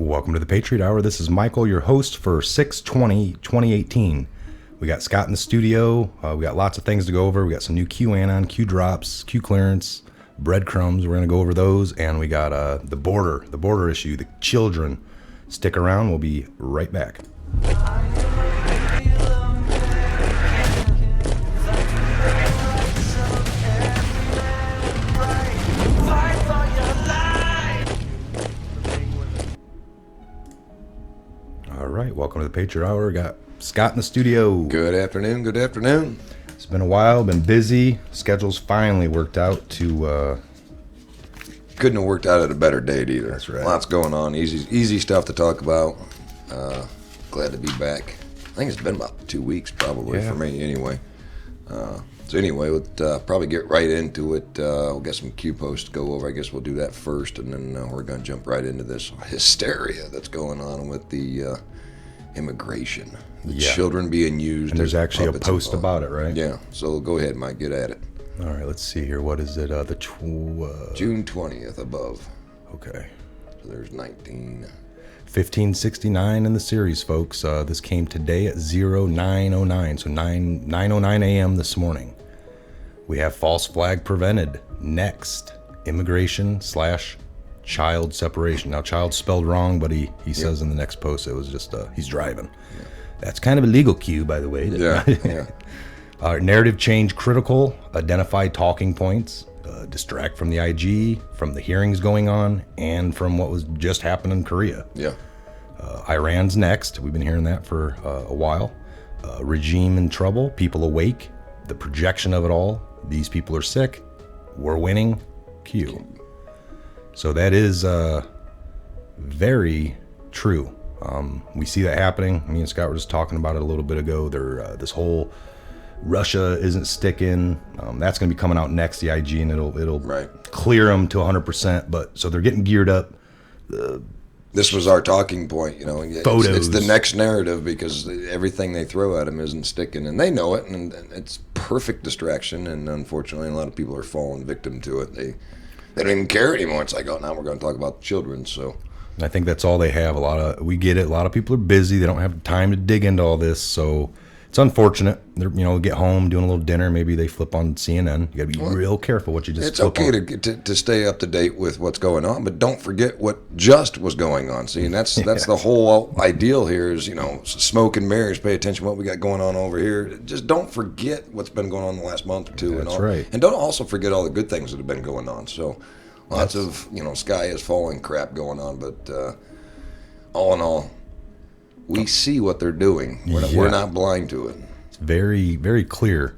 Welcome to the Patriot Hour. This is Michael, your host for 6/20/2018. We got Scott in the studio. We got lots of things to go over. We got some new Q Anon, Q drops, Q clearance, breadcrumbs. We're going to go over those. And we got the border issue, the children. Stick around. We'll be right back. All right, welcome to the Patriot Hour. Got Scott in the studio. Good afternoon. Good afternoon. It's been a while, been busy. Schedule's finally worked out to... Couldn't have worked out at a better date either. That's right. Lots going on. Easy stuff to talk about. Glad to be back. I think it's been about 2 weeks probably for me anyway. So anyway, we'll probably get right into it. We'll get some Q posts to go over. I guess we'll do that first, and then we're going to jump right into this hysteria that's going on with the immigration. The children being used. And there's actually a post about it, right? Yeah. So go ahead, Mike. Get at it. All right, let's see here. What is it? June 20th above. Okay. So there's 19. 1569 in the series, folks. This came today at 0909, so 9:09 a.m. this morning. We have false flag prevented. Next, immigration/child separation. Now, child spelled wrong, but he says in the next post it was just he's driving. Yeah. That's kind of a legal cue, by the way. Yeah. Narrative change critical. Identify talking points. Distract from the IG, from the hearings going on, and from what was just happened in Korea. Yeah. Iran's next. We've been hearing that for a while. Regime in trouble. People awake. The projection of it all. These people are sick. We're winning. Q. So that is very true. We see that happening. Me and Scott were just talking about it a little bit ago. This whole Russia isn't sticking. That's going to be coming out next, the IG, and it'll clear them to 100%. But so they're getting geared up. This was our talking point, Photos. It's the next narrative because everything they throw at them isn't sticking, and they know it, and it's perfect distraction. And unfortunately, a lot of people are falling victim to it. They don't even care anymore. It's like, oh, now we're going to talk about children. So I think that's all they have. We get it. A lot of people are busy. They don't have time to dig into all this. So it's unfortunate. They're, get home, doing a little dinner. Maybe they flip on CNN. You got to be real careful what you just flip on. It's okay to stay up to date with what's going on, but don't forget what just was going on. See, and that's the whole ideal here is, smoke and mirrors, pay attention to what we got going on over here. Just don't forget what's been going on the last month or two. That's right. And don't also forget all the good things that have been going on. So lots of, sky is falling crap going on, but all in all, we see what they're doing. We're not blind to it. It's very, very clear.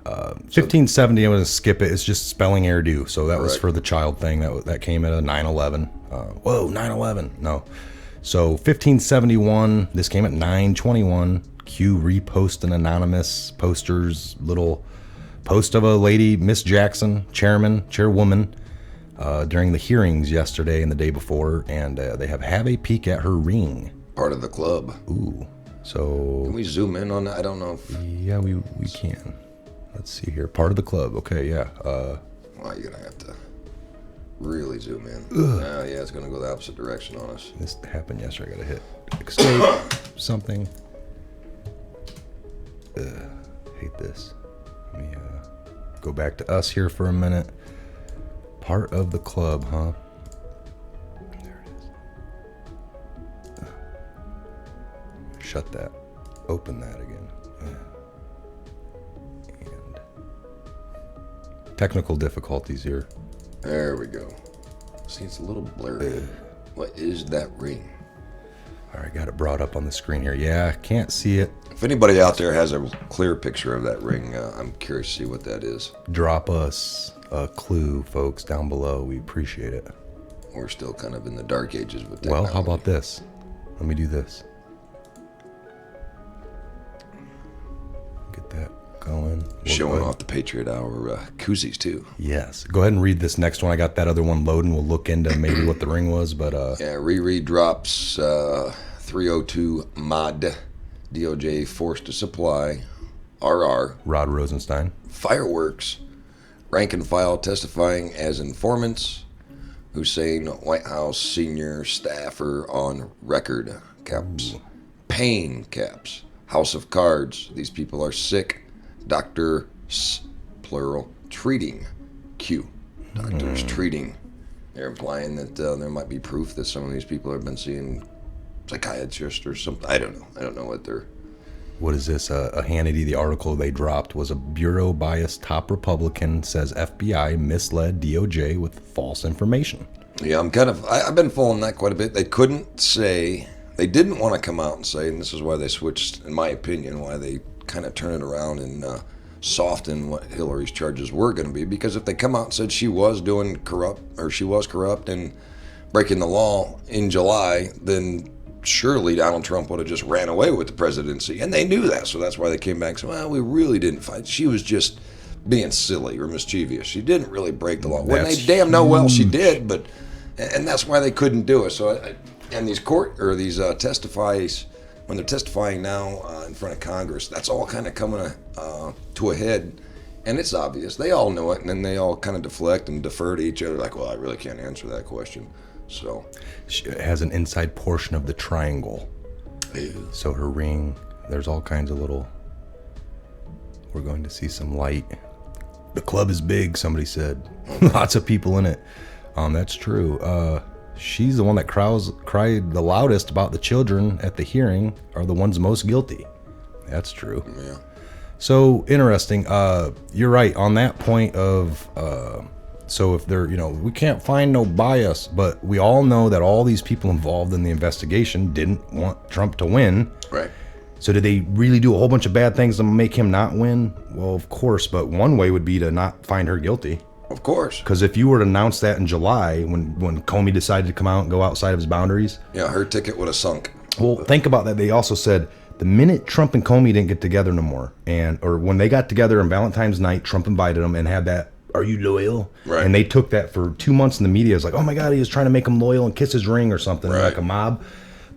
1570, I'm going to skip it. It's just spelling error due. So that was for the child thing. That came at a 9/11. 9/11. No. So 1571, this came at 9/21. Q repost an anonymous posters, little post of a lady, Miss Jackson, chairwoman, during the hearings yesterday and the day before. And they have a peek at her ring. Part of the club. Ooh. So can we zoom in on that? I don't know if... Yeah, we can. Let's see here. Part of the club. Okay, yeah. Well, you're going to have to really zoom in. Yeah, it's going to go the opposite direction on us. This happened yesterday. I got to hit escape something. Hate this. Let me go back to us here for a minute. Part of the club, huh? Shut that. Open that again. And technical difficulties here. There we go. See, it's a little blurry. What is that ring? All right, got it brought up on the screen here. Yeah, can't see it. If anybody out there has a clear picture of that ring, I'm curious to see what that is. Drop us a clue, folks, down below. We appreciate it. We're still kind of in the dark ages with technology. Well, how about this? Let me do this. Get that going. Showing off the Patriot Hour koozies, too. Yes. Go ahead and read this next one. I got that other one loading. We'll look into maybe what the ring was, but... Yeah, Riri drops 302 mod. DOJ forced to supply. RR. Rod Rosenstein. Fireworks. Rank and file testifying as informants. Hussein, White House senior staffer on record. Caps. Pain caps. House of Cards. These people are sick. Doctors, plural, treating. Q. Doctors treating. They're implying that there might be proof that some of these people have been seeing psychiatrists or something. I don't know. I don't know what they're... What is this? A Hannity, the article they dropped was a bureau biased top Republican says FBI misled DOJ with false information. Yeah, I've been following that quite a bit. They didn't want to come out and say, and this is why they switched, in my opinion, why they kind of turn it around and soften what Hillary's charges were going to be. Because if they come out and said she was corrupt and breaking the law in July, then surely Donald Trump would have just ran away with the presidency. And they knew that, so that's why they came back and said, well, we really didn't fight. She was just being silly or mischievous. She didn't really break the law. When they damn know well she did, and that's why they couldn't do it. So, and these testifies, when they're testifying now in front of Congress, that's all kind of coming to a head. And it's obvious. They all know it, and then they all kind of deflect and defer to each other like, well, I really can't answer that question. So she has an inside portion of the triangle. Ew. So her ring, there's all kinds of little... We're going to see some light. The club is big, somebody said. Lots of people in it. That's true. She's the one that cried the loudest about the children at the hearing are the ones most guilty. That's true. Yeah. So interesting. You're right on that point of... So if they're, we can't find no bias, but we all know that all these people involved in the investigation didn't want Trump to win. Right. So did they really do a whole bunch of bad things to make him not win? Well, of course, but one way would be to not find her guilty. Of course. Because if you were to announce that in July, when Comey decided to come out and go outside of his boundaries. Yeah, her ticket would have sunk. Well, think about that. They also said the minute Trump and Comey didn't get together no more, or when they got together on Valentine's night, Trump invited them and had that, are you loyal? Right. And they took that for 2 months in the media. It's like, oh my God, he was trying to make him loyal and kiss his ring or something, right, like a mob.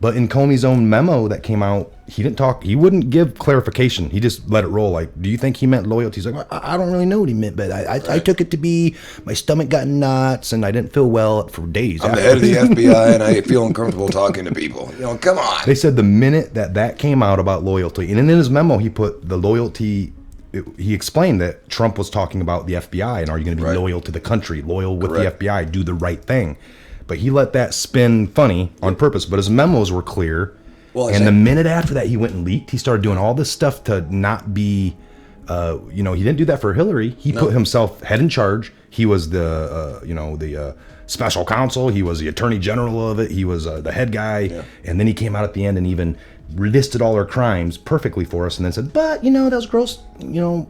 But in Comey's own memo that came out, he didn't talk. He wouldn't give clarification. He just let it roll. Like, do you think he meant loyalty? He's like, I don't really know what he meant, but I took it to be my stomach got knots and I didn't feel well for days. I'm the head of the FBI and I feel uncomfortable talking to people. Come on. They said the minute that came out about loyalty, and in his memo he put the loyalty. He explained that Trump was talking about the FBI and are you going to be loyal to the country, loyal with the FBI, do the right thing. But he let that spin funny on purpose. But his memos were clear. Well, and the minute after that he went and leaked, he started doing all this stuff to not be, he didn't do that for Hillary. He put himself head in charge. He was the special counsel. He was the attorney general of it. He was the head guy. Yeah. And then he came out at the end and even listed all her crimes perfectly for us and then said, but, that was gross,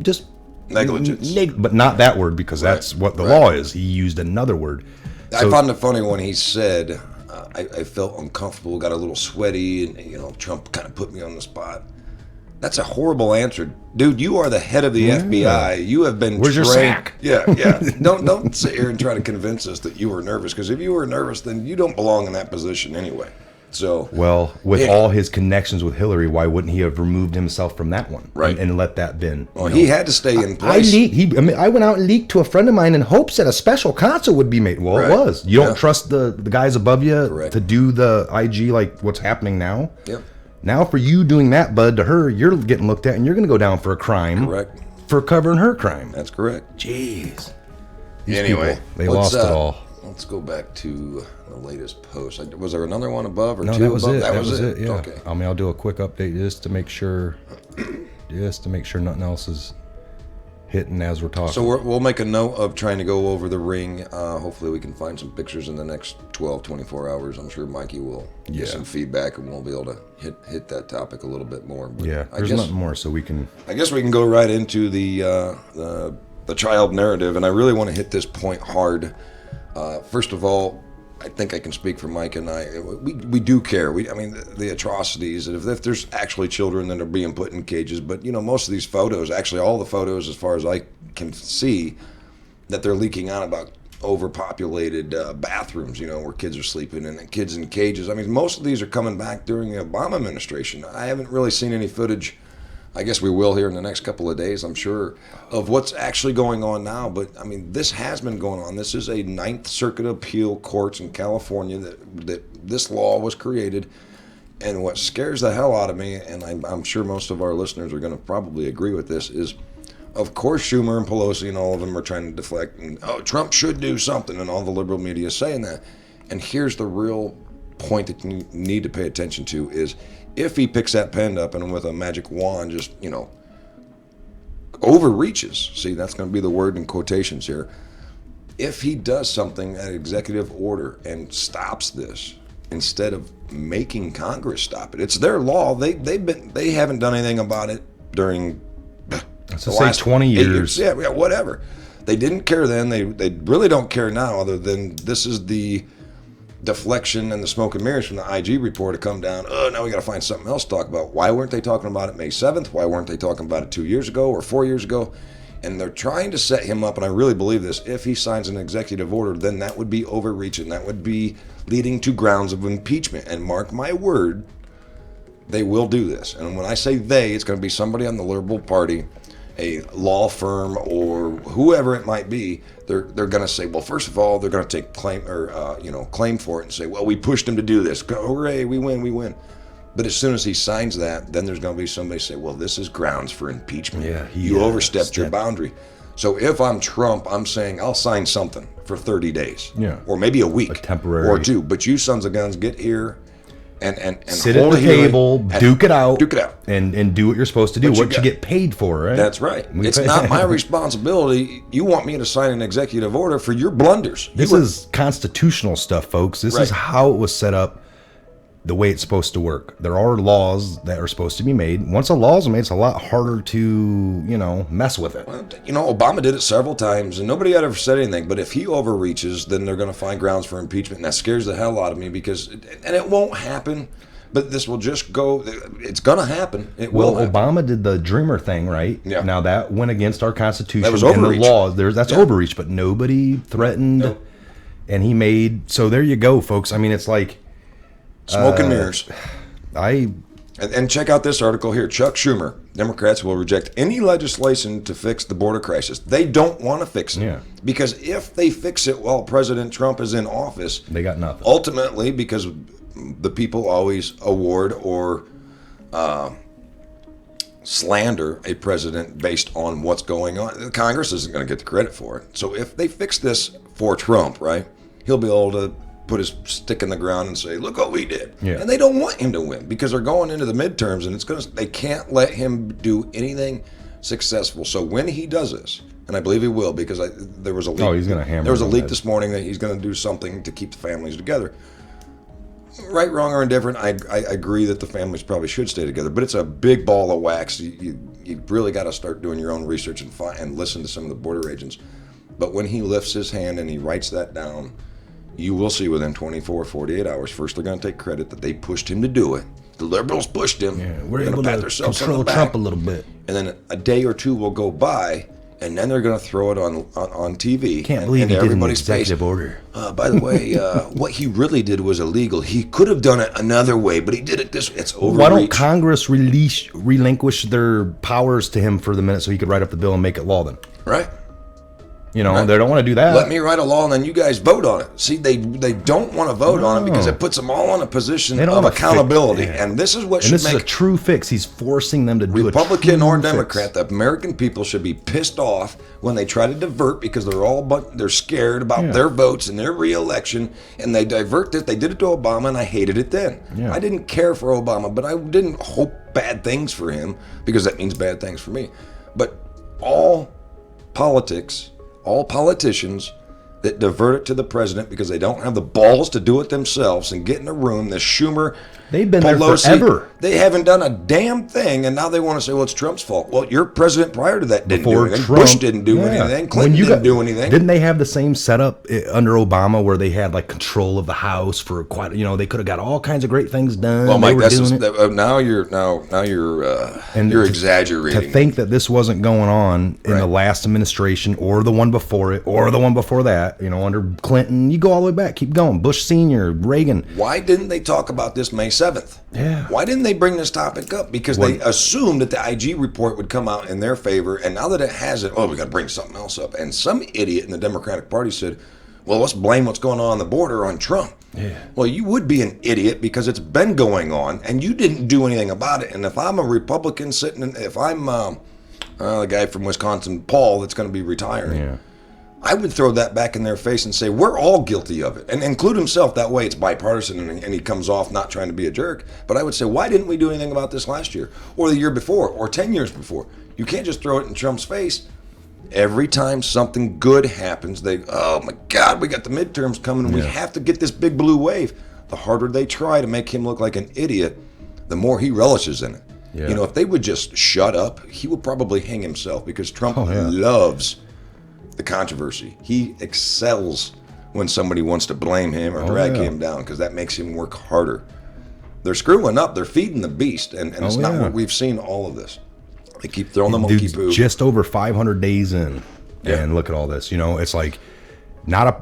just negligence. But not that word because that's what the law is. He used another word. I found it funny when he said, I felt uncomfortable, got a little sweaty, and, Trump kind of put me on the spot. That's a horrible answer. Dude, you are the head of the FBI. You have been Where's trained. Your sack? Yeah. Don't sit here and try to convince us that you were nervous, because if you were nervous, then you don't belong in that position anyway. So, well, with all his connections with Hillary, why wouldn't he have removed himself from that one? Right. And let that been? Well, he had to stay in place. I went out and leaked to a friend of mine in hopes that a special counsel would be made. Well, it was. You don't trust the guys above you to do the IG like what's happening now? Yep. Now for you doing that, bud, to her, you're getting looked at and you're going to go down for a crime. Correct. For covering her crime. That's correct. Jeez. Anyway. They lost it all. Let's go back to the latest post. Was there another one above or two? That was above? it. That was it. Yeah. Okay. I'll do a quick update just to make sure nothing else is hitting as we're talking. So we'll make a note of trying to go over the ring. Hopefully we can find some pictures in the next 12, 24 hours. I'm sure Mikey will get some feedback and we'll be able to hit that topic a little bit more. But there's nothing more, so we can... I guess we can go right into the child narrative, and I really want to hit this point hard. First of all, I think I can speak for Mike and I. We do care. The atrocities. If there's actually children that are being put in cages, but most of these photos, actually all the photos, as far as I can see, that they're leaking out about overpopulated bathrooms. Where kids are sleeping and kids in cages. Most of these are coming back during the Obama administration. I haven't really seen any footage I guess we will here in the next couple of days, I'm sure, of what's actually going on now. But, I mean, this has been going on. This is a Ninth Circuit Appeal courts in California that this law was created. And what scares the hell out of me, and I'm sure most of our listeners are going to probably agree with this, is, of course, Schumer and Pelosi and all of them are trying to deflect. And, Trump should do something, and all the liberal media is saying that. And here's the real point that you need to pay attention to is, if he picks that pen up and with a magic wand just, overreaches, see, that's going to be the word in quotations here. If he does something, an executive order, and stops this, instead of making Congress stop it, it's their law. They haven't done anything about it during the last 20 years. Yeah, whatever. They didn't care then. They really don't care now, other than this is the deflection and the smoke and mirrors from the IG report to come down. Now we got to find something else to talk about. Why weren't they talking about it May 7th? Why weren't they talking about it 2 years ago or 4 years ago? And they're trying to set him up, and I really believe this. If he signs an executive order, then that would be overreaching. That would be leading to grounds of impeachment. And mark my word, they will do this. And when I say they, it's going to be somebody on the Liberal Party, a law firm, or whoever it might be. They're going to say, well, first of all, they're going to take claim for it and say, well, we pushed him to do this. Hooray, we win. But as soon as he signs that, then there's going to be somebody say, well, this is grounds for impeachment. Yeah, you overstepped your boundary. So if I'm Trump, I'm saying I'll sign something for 30 days. Yeah. Or maybe a week. A temporary. Or two. But you sons of guns, get here and sit at the table, duke it out. And do what you're supposed to do, what you get paid for, right? That's right. It's not my responsibility. You want me to sign an executive order for your blunders. This is constitutional stuff, folks. This is how it was set up, the way it's supposed to work. There are laws that are supposed to be made. Once a law is made, it's a lot harder to, mess with it. Well, Obama did it several times, and nobody had ever said anything. But if he overreaches, then they're going to find grounds for impeachment, and that scares the hell out of me and it won't happen. But this will just go. It's going to happen. It will. Well, Obama did the Dreamer thing, right? Yeah. Now that went against our Constitution that was overreach. And the laws. That's overreach, but nobody threatened, and he made. So there you go, folks. I mean, it's like. Smoke and mirrors. And check out this article here. Chuck Schumer, Democrats will reject any legislation to fix the border crisis. They don't want to fix it. Yeah. Because if they fix it while President Trump is in office, they got nothing. Ultimately, because the people always award or slander a president based on what's going on. Congress isn't going to get the credit for it. So if they fix this for Trump, right, he'll be able to put his stick in the ground and say, look what we did. Yeah. And they don't want him to win because they're going into the midterms and they can't let him do anything successful. So when he does this, and I believe he will because there was a leak. Oh, he's going to hammer. There was a leak this morning that he's going to do something to keep the families together. Right, wrong, or indifferent, I agree that the families probably should stay together, but it's a big ball of wax. You really got to start doing your own research and listen to some of the border agents. But when he lifts his hand and he writes that down, you will see within 24, 48 hours. First, they're going to take credit that they pushed him to do it. The liberals pushed him. Yeah, we're going able to pat to themselves on control the back. Trump a little bit. And then a day or two will go by, and then they're going to throw it on TV. Can't believe he did an executive order. By the way, what he really did was illegal. He could have done it another way, but he did it this way. It's overreach. Why don't Congress relinquish their powers to him for the minute so he could write up the bill and make it law then? Right. They don't want to do that. Let me write a law and then you guys vote on it. See, they don't want to vote on it because it puts them all in a position of accountability. And this is what should make... And this is a true fix. He's forcing them to do a Republican or Democrat, the American people should be pissed off when they try to divert because they're scared about their votes and their re-election, and they divert this. They did it to Obama, and I hated it then. Yeah. I didn't care for Obama, but I didn't hope bad things for him because that means bad things for me. But all politicians that divert it to the president because they don't have the balls to do it themselves and get in a room, the Schumer, they've been Pelosi, there forever. They haven't done a damn thing, and now they want to say, well, it's Trump's fault. Well, your president prior to that didn't do anything. Bush didn't do anything. Clinton didn't do anything. Didn't they have the same setup under Obama where they had like control of the House for quite? They could have got all kinds of great things done. Well, Mike, now you're exaggerating. To think that this wasn't going on in the last administration or the one before it or the one before that. that, under Clinton. You go all the way back, keep going. Bush Sr., Reagan. Why didn't they talk about this May 7th? Yeah. Why didn't they bring this topic up? Because they assumed that the IG report would come out in their favor, and now that it hasn't, we got to bring something else up. And some idiot in the Democratic Party said, well, let's blame what's going on the border on Trump. Yeah. Well, you would be an idiot because it's been going on, and you didn't do anything about it. And if I'm a Republican if I'm the guy from Wisconsin, Paul, that's going to be retiring, I would throw that back in their face and say, we're all guilty of it. And include himself. That way it's bipartisan and he comes off not trying to be a jerk. But I would say, why didn't we do anything about this last year or the year before or 10 years before? You can't just throw it in Trump's face. Every time something good happens, oh my God, we got the midterms coming and we have to get this big blue wave. The harder they try to make him look like an idiot, the more he relishes in it. Yeah. If they would just shut up, he would probably hang himself because Trump loves the controversy. He excels when somebody wants to blame him or drag him down because that makes him work harder. They're screwing up. They're feeding the beast, and it's not what we've seen all of this. They keep throwing the monkey poo. Just over 500 days in, and look at all this. It's like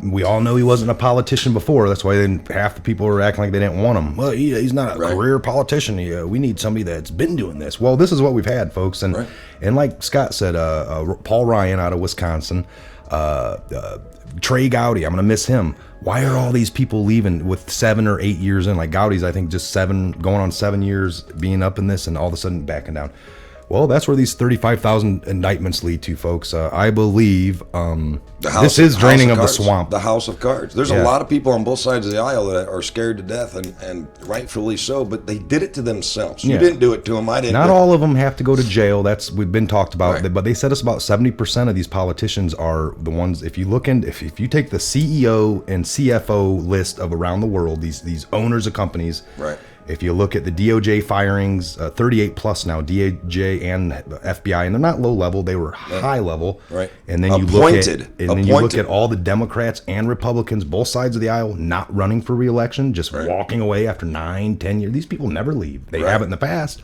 we all know he wasn't a politician before. That's why half the people were acting like they didn't want him. Well, he's not a career politician. We need somebody that's been doing this. Well, this is what we've had, folks. And like Scott said, Paul Ryan out of Wisconsin, Trey Gowdy, I'm going to miss him. Why are all these people leaving with 7 or 8 years in? Like Gowdy's, I think, just going on 7 years being up in this and all of a sudden backing down. Well, that's where these 35,000 indictments lead to, folks. I believe this is draining of the swamp. The house of cards. There's a lot of people on both sides of the aisle that are scared to death, and rightfully so, but they did it to themselves. You didn't do it to them. I didn't. Not all of them have to go to jail. We've been talked about, but they said us about 70% of these politicians are the ones, if you take the CEO and CFO list of around the world, these owners of companies, if you look at the DOJ firings, 38 plus now, DOJ and FBI, and they're not low level, they were high level. And then you look at all the Democrats and Republicans, both sides of the aisle, not running for re-election, just walking away after 9, 10 years. These people never leave. They haven't in the past.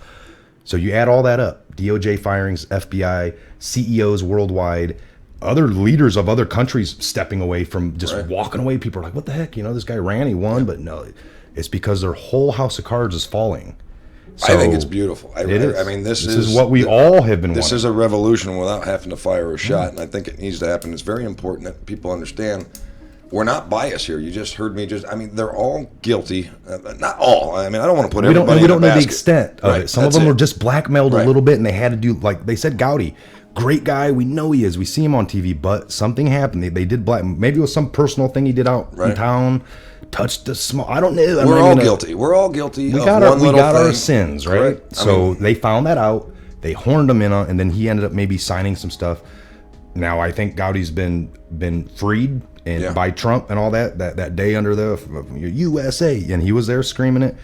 So you add all that up, DOJ firings, FBI, CEOs worldwide, other leaders of other countries stepping away from just walking away. People are like, what the heck? This guy ran, he won, but no. It's because their whole house of cards is falling. So I think it's beautiful. I mean, this is what we all have been wanting. This is a revolution without having to fire a shot, and I think it needs to happen. It's very important that people understand we're not biased here. You just heard me they're all guilty. Not all. I don't want to put everybody in a basket. We don't know the extent of it. Some of them were just blackmailed a little bit, and they had to do, like they said, Gowdy. Great guy, we know he is. We see him on TV, but something happened. They did maybe it was some personal thing he did out in town. Touched the small. I don't know. We're all guilty. We're all guilty. We got our sins, right? So they found that out. They horned him in on, and then he ended up maybe signing some stuff. Now I think Gowdy's been freed by Trump and all that day under the USA, and he was there screaming it.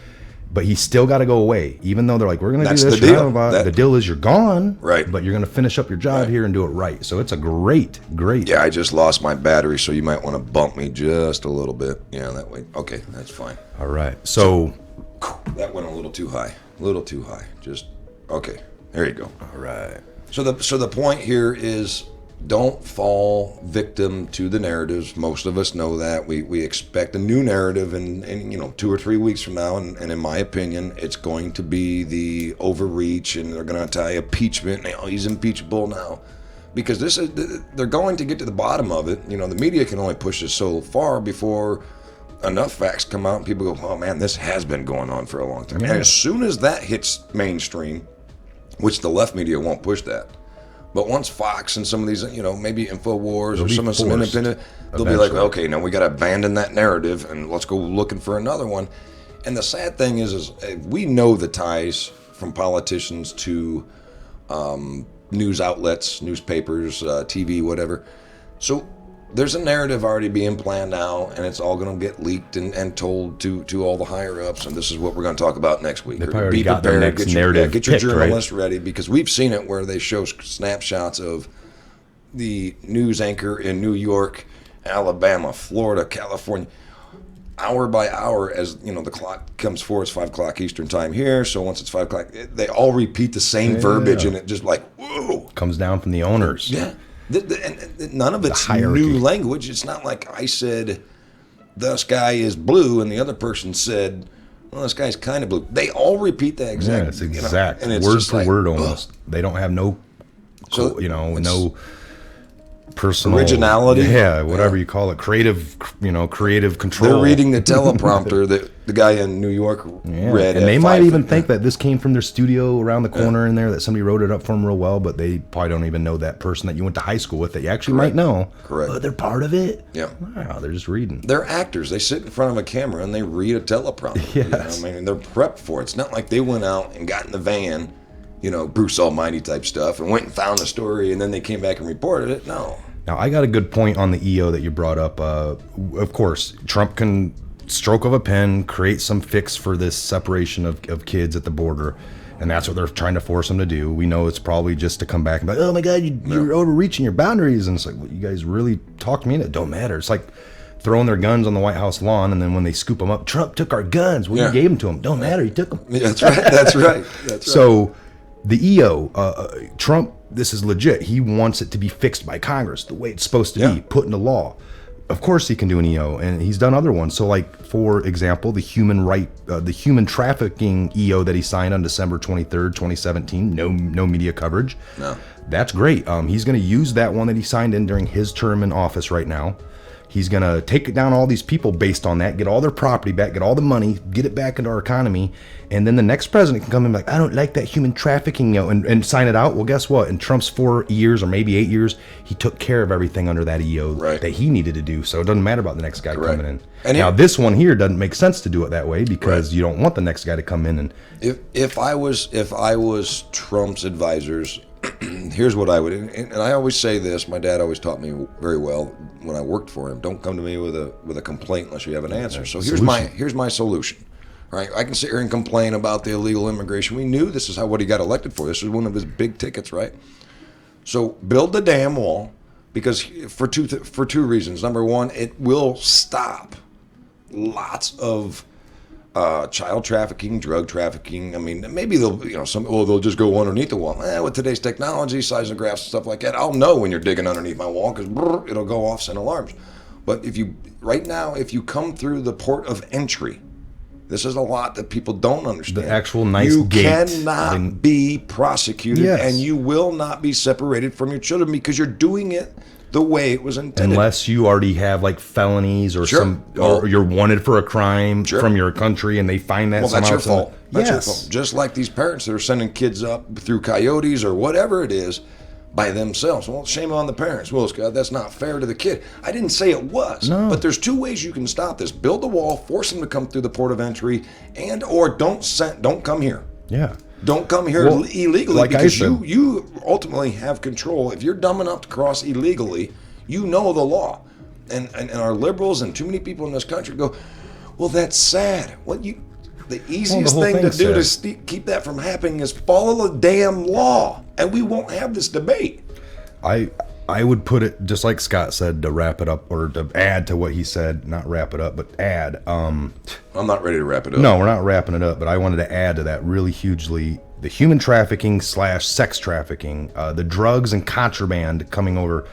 But he's still got to go away, even though they're like, we're going to do this. The deal is you're gone, but you're going to finish up your job here and do it right. So it's a great. Yeah, I just lost my battery, so you might want to bump me just a little bit. Yeah, that way. Okay, that's fine. All right. So that went a little too high. Just okay. There you go. All right. So the point here is, don't fall victim to the narratives. Most of us know that. We expect a new narrative in 2 or 3 weeks from now, and in my opinion, it's going to be the overreach, and they're going to tie impeachment. He's impeachable now, because they're going to get to the bottom of it. The media can only push it so far before enough facts come out and people go, oh man, this has been going on for a long time. And as soon as that hits mainstream, which the left media won't push that. But once Fox and some of these, maybe InfoWars or some independent, they'll be like, okay, now we got to abandon that narrative and let's go looking for another one. And the sad thing is we know the ties from politicians to news outlets, newspapers, TV, whatever. So there's a narrative already being planned now, and it's all going to get leaked and told to all the higher ups. And this is what we're going to talk about next week. They probably got their next narrative. Get your journalists ready, because we've seen it where they show snapshots of the news anchor in New York, Alabama, Florida, California, hour by hour, as the clock comes forward. It's 5 o'clock Eastern time here. So once it's 5 o'clock, they all repeat the same verbiage, and it just like, whoa, comes down from the owners. Yeah. And none of it's new language. It's not like I said, the sky is blue, and the other person said, well, the sky's kind of blue. They all repeat that exact. Yeah, it's exact. And it's word for word almost. They don't have no, no personal originality. Yeah, whatever you call it. Creative control. They're reading the teleprompter that the guy in New York read. And they might even think that this came from their studio around the corner in there, that somebody wrote it up for them real well, but they probably don't even know that person that you went to high school with that you actually might know. Correct. But they're part of it. Yeah. Wow, they're just reading. They're actors. They sit in front of a camera and they read a teleprompter. Yes. I mean, they're prepped for it. It's not like they went out and got in the van, Bruce Almighty type stuff, and went and found the story, and then they came back and reported it. No. Now, I got a good point on the EO that you brought up. Of course, Trump can, stroke of a pen, create some fix for this separation of kids at the border, and that's what they're trying to force them to do. We know it's probably just to come back and be like, oh my God, you're overreaching your boundaries. And it's like, well, you guys really talked me into it. Don't matter. It's like throwing their guns on the White House lawn, and then when they scoop them up, Trump took our guns. Well, you gave them to him. Don't matter. He took them. Yeah, that's right. That's right. That's right. So the EO, Trump, this is legit. He wants it to be fixed by Congress the way it's supposed to be, put into law. Of course he can do an EO, and he's done other ones. So, like, for example, the human trafficking EO that he signed on December 23rd, 2017, no media coverage. No. That's great. He's going to use that one that he signed in during his term in office right now. He's going to take down all these people based on that, get all their property back, get all the money, get it back into our economy, and then the next president can come in and be like, I don't like that human trafficking, and sign it out. Well, guess what? In Trump's 4 years or maybe 8 years, he took care of everything under that EO that he needed to do, so it doesn't matter about the next guy coming in. And now, this one here doesn't make sense to do it that way because you don't want the next guy to come in and... If I was Trump's advisors, here's what I would, and I always say this. My dad always taught me very well when I worked for him. Don't come to me with a complaint unless you have an answer. So here's my solution. Right, I can sit here and complain about the illegal immigration. We knew this is what he got elected for. This was one of his big tickets, right? So build the damn wall, because for two reasons. Number one, it will stop lots of child trafficking, drug trafficking. I mean, maybe they'll they'll just go underneath the wall. With today's technology, seismographs and stuff like that, I'll know when you're digging underneath my wall because it'll go off, send alarms. But if you come through the port of entry, this is a lot that people don't understand. The actual nice gate. You cannot be prosecuted, and you will not be separated from your children because you're doing it the way it was intended. Unless you already have like felonies or or you're wanted for a crime from your country, and they find that somehow. That's your fault. That's your fault. Just like these parents that are sending kids up through coyotes or whatever it is by themselves. Well, shame on the parents. Well, Scott, that's not fair to the kid. I didn't say it was. No. But there's two ways you can stop this. Build the wall, force them to come through the port of entry, and or don't come here. Yeah. Don't come here illegally, because you ultimately have control. If you're dumb enough to cross illegally, you know the law. And our liberals and too many people in this country go, well, that's sad. The easiest thing to do to keep that from happening is follow the damn law, and we won't have this debate. I would put it just like Scott said, to wrap it up, or to add to what he said, not wrap it up, but add. I'm not ready to wrap it up. No, we're not wrapping it up, but I wanted to add to that really hugely the human trafficking / sex trafficking, the drugs and contraband coming over.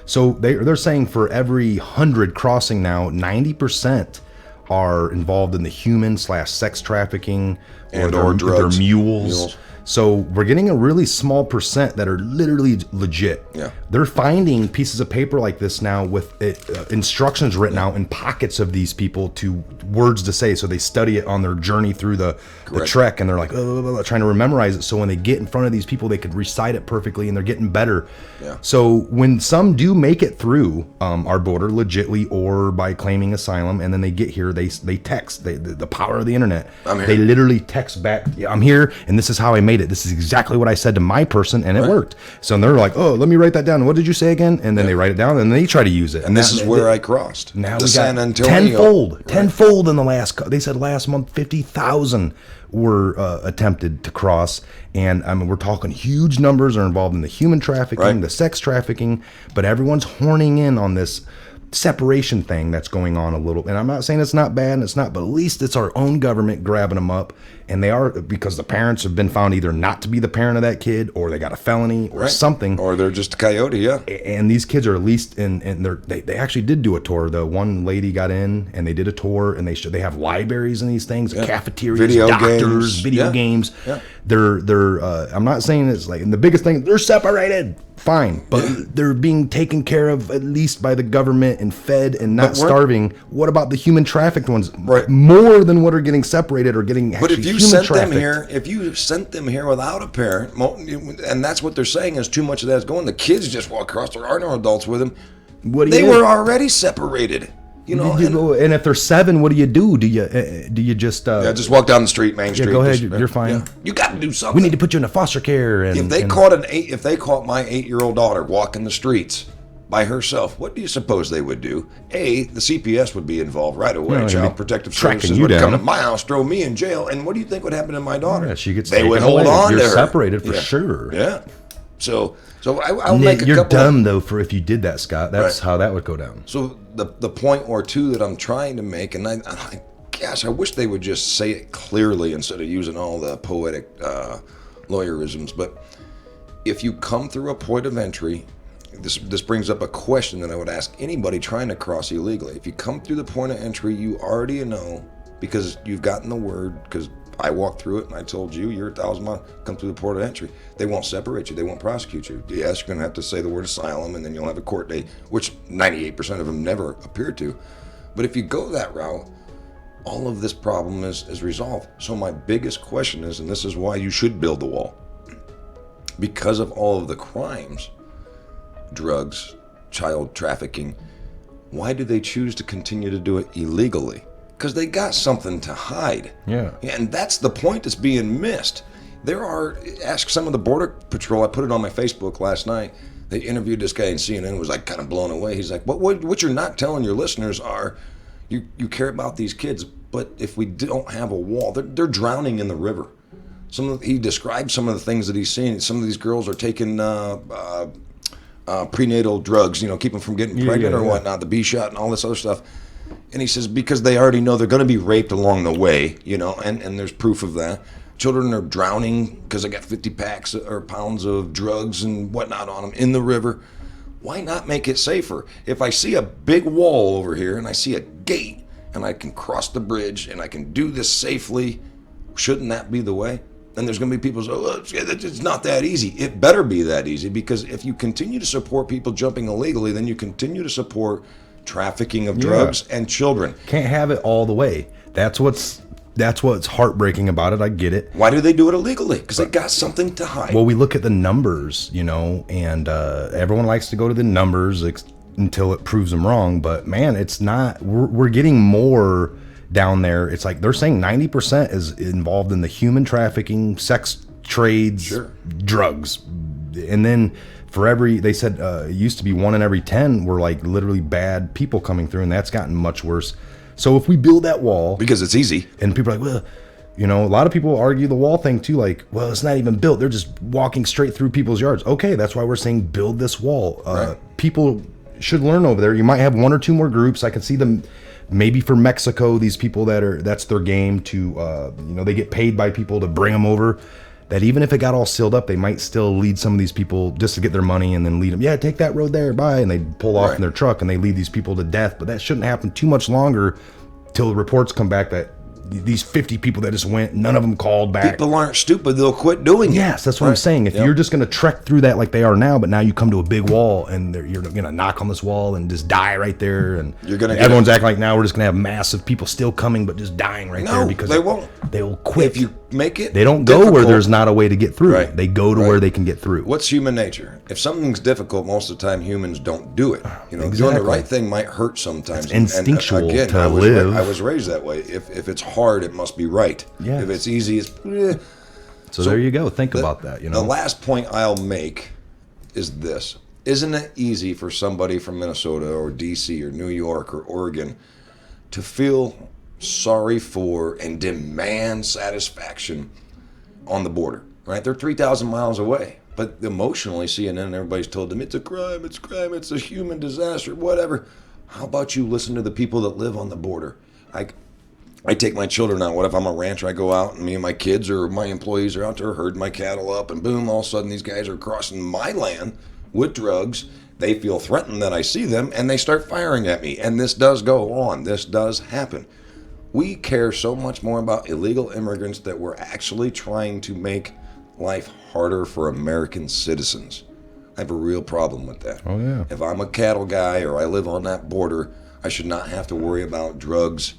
So they're saying for every 100 crossing now, 90% are involved in the human / sex trafficking, or drugs, their mules. So we're getting a really small percent that are literally legit. Yeah. They're finding pieces of paper like this now with instructions written out in pockets of these people to words to say. So they study it on their journey through the trek, and they're like, trying to memorize it. So when they get in front of these people, they could recite it perfectly, and they're getting better. Yeah. So when some do make it through our border legitly or by claiming asylum, and then they get here, they text. The power of the internet. I'm here. They literally text back, I'm here, and this is how I made it. This is exactly what I said to my person, and it worked. So they're like, oh, let me write that down. What did you say again? And then they write it down, and they try to use it. And this is where I crossed. Now we got San Antonio. Tenfold in the last. They said last month 50,000 were attempted to cross, and I mean we're talking huge numbers are involved in the human trafficking, the sex trafficking, but everyone's horning in on this separation thing that's going on a little, and I'm not saying it's not bad and it's not, but at least it's our own government grabbing them up, and they are, because the parents have been found either not to be the parent of that kid, or they got a felony or something, or they're just a coyote. And these kids are at least they actually did do a tour. The one lady got in and they did a tour, and they have libraries and these things, cafeterias, video doctors, games. video games. Yeah. They're I'm not saying it's like, and the biggest thing, they're separated. Fine, but they're being taken care of at least by the government and fed and not starving. What about the human trafficked ones? Right. More than what are getting separated or getting actually But if you human sent trafficked. them here, if you sent them here without a parent, and that's what they're saying is too much of that is going. The kids just walk across. There are no adults with them. They were already separated. You know, and if they're 7, what do you do? Do you just just walk down the street, Main Street. go ahead, you're fine. Yeah. You got to do something. We need to put you into foster care. And if they caught my 8-year-old daughter walking the streets by herself, what do you suppose they would do? The CPS would be involved right away. Child Protective Services would come to my house, throw me in jail, and what do you think would happen to my daughter? Yeah, she gets they would hold on to her. You're separated for sure. Yeah. So I'll make a couple. You're dumb though for if you did that, Scott. That's how that would go down. So the point or two that I'm trying to make, and I wish they would just say it clearly instead of using all the poetic lawyerisms. But if you come through a point of entry, this brings up a question that I would ask anybody trying to cross illegally. If you come through the point of entry, you already know, because you've gotten the word, because I walked through it and I told you, you're 1,000 miles, come through the port of entry. They won't separate you. They won't prosecute you. Yes, you're going to have to say the word asylum, and then you'll have a court date, which 98% of them never appear to. But if you go that route, all of this problem is resolved. So my biggest question is, and this is why you should build the wall, because of all of the crimes, drugs, child trafficking, why do they choose to continue to do it illegally? Because they got something to hide. Yeah. And that's the point that's being missed. Ask some of the Border Patrol, I put it on my Facebook last night. They interviewed this guy in CNN, was like kind of blown away. He's like, what you're not telling your listeners are, you care about these kids, but if we don't have a wall, they're drowning in the river. He described some of the things that he's seen. Some of these girls are taking prenatal drugs, keep them from getting pregnant or whatnot, the B shot and all this other stuff. And he says, because they already know they're going to be raped along the way, and there's proof of that. Children are drowning because they got 50 packs or pounds of drugs and whatnot on them in the river. Why not make it safer? If I see a big wall over here and I see a gate and I can cross the bridge and I can do this safely, shouldn't that be the way? And there's going to be people who say, oh, it's not that easy. It better be that easy, because if you continue to support people jumping illegally, then you continue to support trafficking of drugs and children. Can't have it all the way. That's what's heartbreaking about it. I get it. Why do they do it illegally? Because they got something to hide. Well, we look at the numbers, and everyone likes to go to the numbers until it proves them wrong. But man, it's not. We're getting more down there. It's like they're saying 90% is involved in the human trafficking, sex trades, drugs, and then they said it used to be 1 in every 10 were like literally bad people coming through, and that's gotten much worse. So if we build that wall, because it's easy, and people are like, well, a lot of people argue the wall thing too, like, well, it's not even built, they're just walking straight through people's yards. Okay, that's why we're saying build this wall. People should learn over there. You might have 1 or 2 more groups. I can see them maybe for Mexico, these people that's their game to they get paid by people to bring them over, that even if it got all sealed up, they might still lead some of these people just to get their money, and then lead them, take that road there, bye, and they pull off in their truck and they lead these people to death. But that shouldn't happen too much longer till the reports come back that these 50 people that just went, none of them called back. People aren't stupid, they'll quit doing it. Yes, that's what I'm saying. If you're just going to trek through that like they are now, but now you come to a big wall and you're going to knock on this wall and just die right there, and everyone's acting like now we're just going to have massive people still coming but just dying there, because they won't. They will quit. If you make it they don't go where there's not a way to get through. They go to where they can get through. What's human nature? If something's difficult, most of the time humans don't do it. Doing the right thing might hurt sometimes. It's instinctual to live. I was raised that way. If it's hard, it must be right. Yes. If it's easy, it's So there you go. Think about that. The last point I'll make is this. Isn't it easy for somebody from Minnesota or DC or New York or Oregon to feel sorry for and demand satisfaction on the border, right? They're 3,000 miles away, but emotionally CNN and everybody's told them it's a crime, it's a human disaster, whatever. How about you listen to the people that live on the border? I take my children out. What if I'm a rancher? I go out and me and my kids or my employees are out there herding my cattle up, and boom, all of a sudden these guys are crossing my land with drugs. They feel threatened that I see them, and they start firing at me. And this does go on. This does happen. We care so much more about illegal immigrants that we're actually trying to make life harder for American citizens. I have a real problem with that. Oh, yeah. If I'm a cattle guy or I live on that border, I should not have to worry about drugs,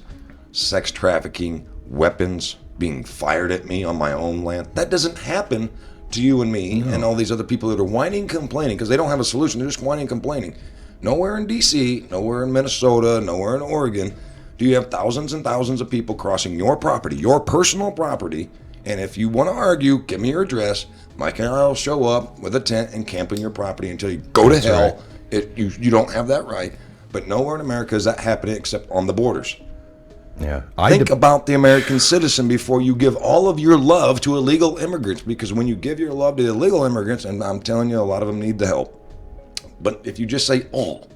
sex trafficking, weapons being fired at me on my own land. That doesn't happen to you and me and all these other people that are whining and complaining because they don't have a solution. They're just whining and complaining. Nowhere in D.C., nowhere in Minnesota, nowhere in Oregon do you have thousands and thousands of people crossing your property, your personal property. And if you want to argue, give me your address. Mike and I will show up with a tent and camp on your property until you go to hell. Right. You don't have that right. But nowhere in America is that happening except on the borders. Yeah. Think about the American citizen before you give all of your love to illegal immigrants, because when you give your love to illegal immigrants, and I'm telling you, a lot of them need the help. But if you just say all,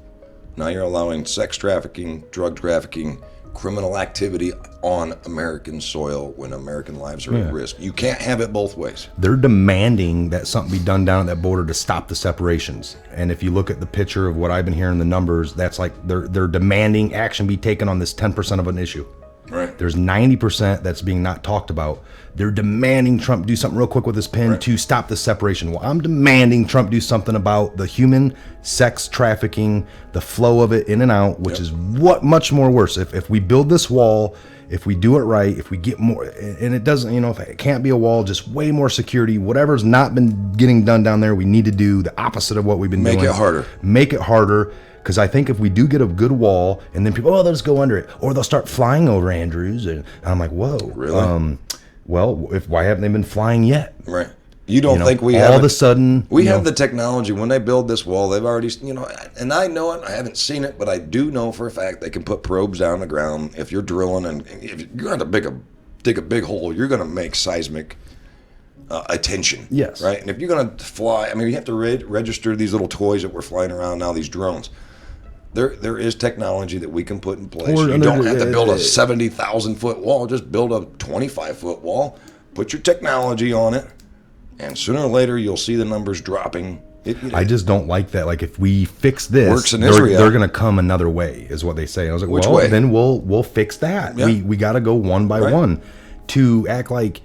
now you're allowing sex trafficking, drug trafficking, criminal activity on American soil when American lives are at risk. You can't have it both ways. They're demanding that something be done down at that border to stop the separations. And if you look at the picture of what I've been hearing, the numbers, that's like they're demanding action be taken on this 10% of an issue. Right. There's 90% that's being not talked about. They're demanding Trump do something real quick with his pen to stop the separation. Well, I'm demanding Trump do something about the human sex trafficking, the flow of it in and out, which is what much more worse. If we build this wall, if we do it right, if we get more, and it doesn't, if it can't be a wall, just way more security, whatever's not been getting done down there, we need to do the opposite of what we've been doing. Make it harder. Make it harder. Because I think if we do get a good wall, and then people, they'll just go under it, or they'll start flying over Andrews, and I'm like, whoa, really? Well, why haven't they been flying yet? Right. You don't think we all of a sudden we have the technology. When they build this wall, they've already, and I know it. I haven't seen it, but I do know for a fact they can put probes down the ground. If you're drilling, and if you're going to dig a big hole, you're going to make seismic attention. Yes. Right. And if you're going to fly, you have to register these little toys that we're flying around now. These drones. There is technology that we can put in place. You don't have to build a 70,000-foot wall. Just build a 25-foot wall. Put your technology on it, and sooner or later you'll see the numbers dropping. I just don't like that. Like, if we fix this, works in Israel, they're going to come another way, is what they say. I was like, which way? Then we'll fix that. Yeah. We got to go one by one to act like.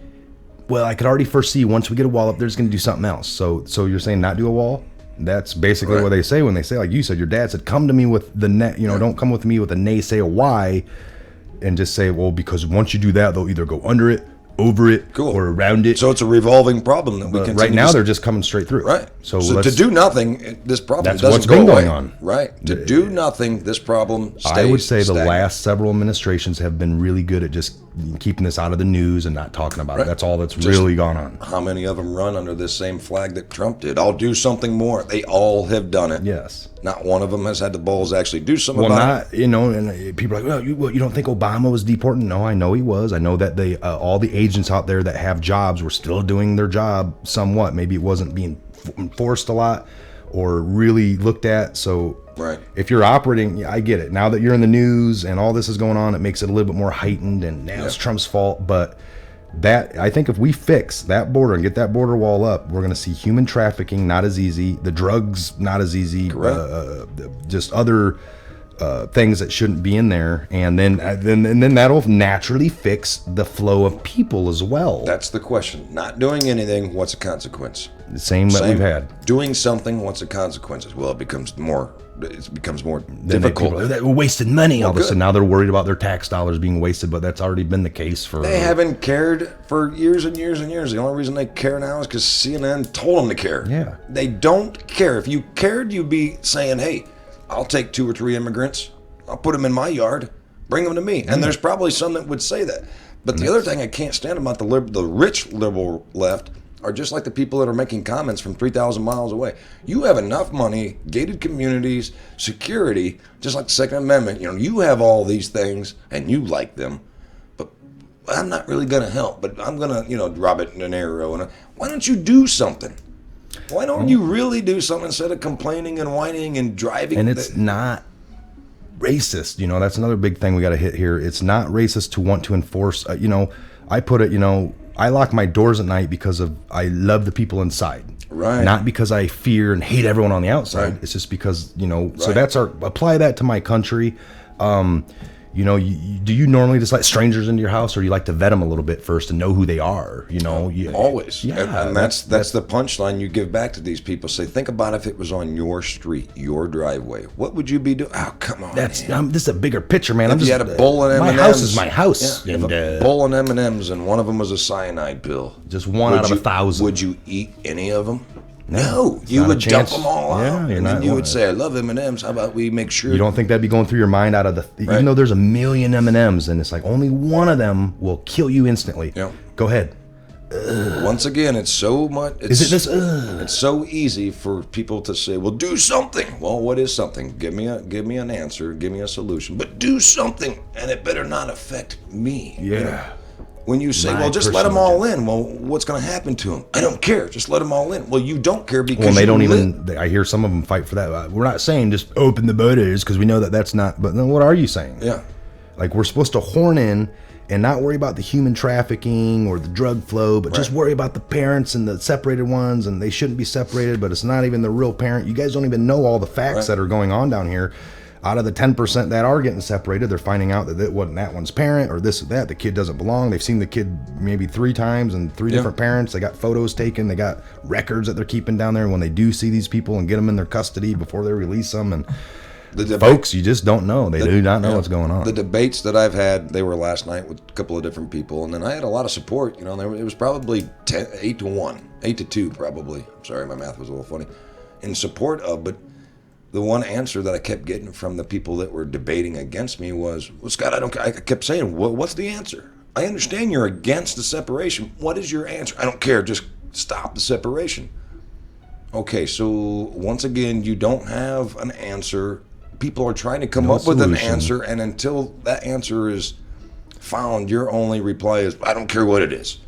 Well, I could already foresee once we get a wall up, they're just going to do something else. So you're saying not do a wall? That's basically what they say when they say, like you said, your dad said, come to me with the net, don't come with me with a naysay or why, and just say, well, because once you do that, they'll either go under it, over it, or around it. So it's a revolving problem that we can. Right now, they're just coming straight through. Right. So to do nothing, this problem doesn't what's go been away. Going on. Right. To do nothing, this problem stays. I would say stagnant. the last several administrations have been really good at just keeping this out of the news and not talking about it. That's all that's really gone on. How many of them run under this same flag that Trump did? I'll do something more. They all have done it. Yes. Not one of them has had the balls to actually do something about it. And people are like, you don't think Obama was deported? No, I know he was. I know that all the agents out there that have jobs were still doing their job somewhat. Maybe it wasn't being enforced a lot or really looked at. So if you're operating, I get it. Now that you're in the news and all this is going on, it makes it a little bit more heightened, and now it's Trump's fault. But I think if we fix that border and get that border wall up, we're going to see human trafficking not as easy, the drugs not as easy, just other things that shouldn't be in there, and then that'll naturally fix the flow of people as well. That's the question. Not doing anything, what's the consequence? The same that we've had. Doing something, what's the consequences? Well, it becomes more difficult. We're wasting money. All of a sudden, now they're worried about their tax dollars being wasted, but that's already been the case for. They haven't cared for years and years and years. The only reason they care now is because CNN told them to care. Yeah. They don't care. If you cared, you'd be saying, "Hey, I'll take 2 or 3 immigrants. I'll put them in my yard. Bring them to me." And there's probably some that would say that. But the other thing I can't stand about the rich liberal left are just like the people that are making comments from 3,000 miles away. You have enough money, gated communities, security, just like the Second Amendment. You have all these things and you like them, but I'm not really going to help. But I'm going to, drop it in an arrow. And why don't you do something? Why don't you really do something instead of complaining and whining and driving? And it's not racist. That's another big thing we got to hit here. It's not racist to want to enforce. I put it. I lock my doors at night because I love the people inside. Right. Not because I fear and hate everyone on the outside. Right. It's just because So that's apply that to my country. Do you normally just let strangers into your house, or do you like to vet them a little bit first and know who they are? Always. Yeah, and that's the punchline you give back to these people. Say, think about if it was on your street, your driveway. What would you be doing? Oh, come on. This is a bigger picture, man. If you had a bowl of M&Ms, my house is my house. Yeah, and a bowl of M&Ms and one of them was a cyanide pill. Just one out of 1,000. Would you eat any of them? No, you would dump them all out. And then you would say, I love M&Ms. How about we make sure... You don't think that'd be going through your mind out of the... Even though there's a million M&Ms, and it's like only one of them will kill you instantly. Yeah. Go ahead. Once again, it's so much... It's so easy for people to say, well, do something. Well, what is something? Give me an answer. Give me a solution. But do something, and it better not affect me. Yeah. When you say, well, just let them all in. Well, what's going to happen to them? I don't care. Just let them all in. Well, you don't care because they don't even... I hear some of them fight for that. We're not saying just open the borders because we know that's not... But then what are you saying? Yeah. Like, we're supposed to horn in and not worry about the human trafficking or the drug flow, but just worry about the parents and the separated ones, and they shouldn't be separated, but it's not even the real parent. You guys don't even know all the facts that are going on down here. Out of the 10% that are getting separated, they're finding out that it wasn't that one's parent or this or that. The kid doesn't belong. They've seen the kid maybe 3 times and 3 different parents. They got photos taken. They got records that they're keeping down there. And when they do see these people and get them in their custody before they release them, and folks, you just don't don't know. They do not know what's going on. The debates that I've had, they were last night with a couple of different people, and then I had a lot of support. It was probably 8 to 1, 8 to 2 probably. I'm sorry, my math was a little funny. In support of, but the one answer that I kept getting from the people that were debating against me was, well, Scott, I kept saying, what's the answer? I understand you're against the separation. What is your answer? I don't care. Just stop the separation. Okay, so once again, you don't have an answer. People are trying to come up with an answer, and until that answer is found, your only reply is, I don't care what it is.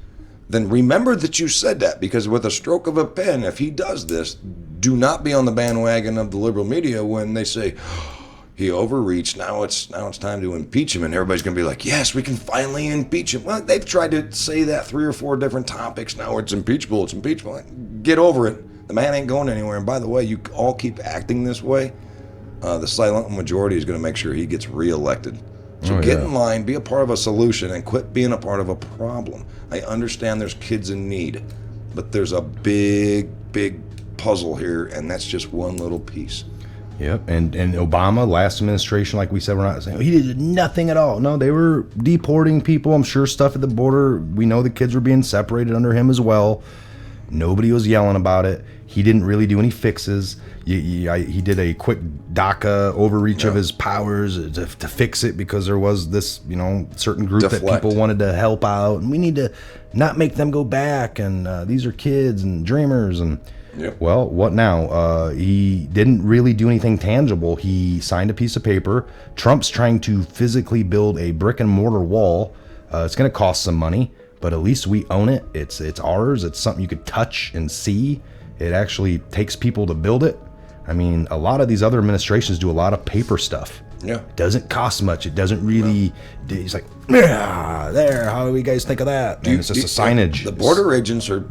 Then remember that you said that, because with a stroke of a pen, if he does this, do not be on the bandwagon of the liberal media when they say, he overreached, now it's time to impeach him, and everybody's going to be like, yes, we can finally impeach him. Well, they've tried to say that 3 or 4 different topics. Now it's impeachable. Get over it. The man ain't going anywhere. And by the way, you all keep acting this way, the silent majority is going to make sure he gets reelected. So get in line, be a part of a solution, and quit being a part of a problem. I understand there's kids in need, but there's a big puzzle here, and that's just one little piece. Yep, and Obama, last administration, like we said, we're not saying he did nothing at all. No, they were deporting people. I'm sure stuff at the border. We know the kids were being separated under him as well. Nobody was yelling about it. He didn't really do any fixes. He did a quick DACA overreach of his powers to fix it because there was this, certain group that people wanted to help out, and we need to not make them go back. And these are kids and dreamers. And well, what now? He didn't really do anything tangible. He signed a piece of paper. Trump's trying to physically build a brick and mortar wall. It's going to cost some money, but at least we own it. It's ours. It's something you could touch and see. It actually takes people to build it. I mean, a lot of these other administrations do a lot of paper stuff. Yeah. It doesn't cost much. It doesn't really... He's like, there, how do you guys think of that? And it's just a signage. The border agents are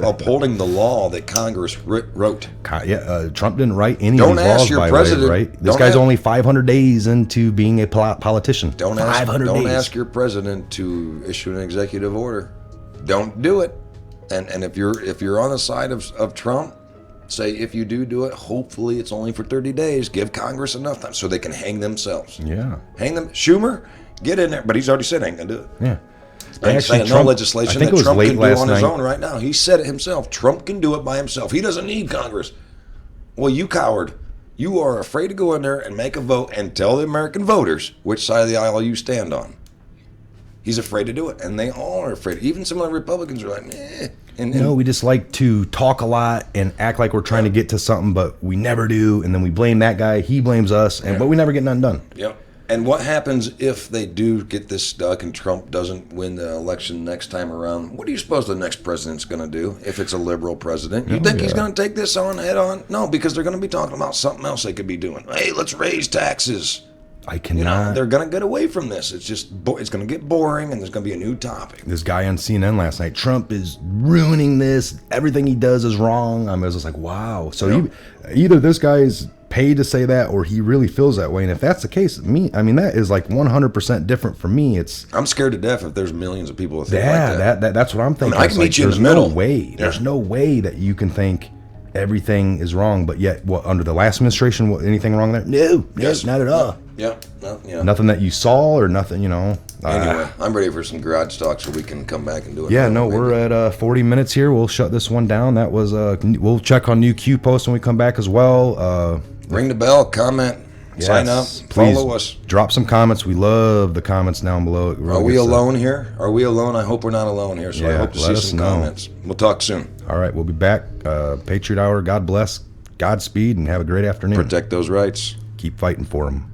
upholding the law that Congress wrote. Trump didn't write any of these laws, by the way, right? This guy's only 500 days into being a politician. Don't ask your president to issue an executive order. Don't do it. And if you're on the side of Trump, say if you do it, hopefully it's only for 30 days. Give Congress enough time so they can hang themselves. Yeah. Hang them. Schumer, get in there. But he's already said he ain't going to do it. Yeah. He's saying no legislation that Trump can do on his own right now. He said it himself. Trump can do it by himself. He doesn't need Congress. Well, you coward. You are afraid to go in there and make a vote and tell the American voters which side of the aisle you stand on. He's afraid to do it, and they all are afraid. Even some of the Republicans are like, eh. No, we just like to talk a lot and act like we're trying to get to something, but we never do. And then we blame that guy. He blames us, but we never get none done. Yep. And what happens if they do get this stuck and Trump doesn't win the election next time around? What do you suppose the next president's going to do if it's a liberal president? You think he's going to take this on head on? No, because they're going to be talking about something else they could be doing. Hey, let's raise taxes. I cannot. They're going to get away from this. It's just it's going to get boring, and there's going to be a new topic. This guy on CNN last night, Trump is ruining this. Everything he does is wrong. I was just like, wow. So either this guy is paid to say that, or he really feels that way. And if that's the case, that is like 100% different for me. I'm scared to death if there's millions of people that think like that. That's what I'm thinking. I can meet you in the middle. There's no way that you can think everything is wrong, but yet, under the last administration, anything wrong there? No, not at all. Yeah. Nothing that you saw or nothing, Anyway, I'm ready for some garage talk so we can come back and do it. Yeah, we're at 40 minutes here. We'll shut this one down. That was we'll check on new Q posts when we come back as well. Ring the bell, comment, sign up, please follow us. Drop some comments. We love the comments down below. Are we alone here? Are we alone? I hope we're not alone here. So I hope to see some comments. We'll talk soon. All right, we'll be back. Patriot Hour. God bless. Godspeed, and have a great afternoon. Protect those rights. Keep fighting for them.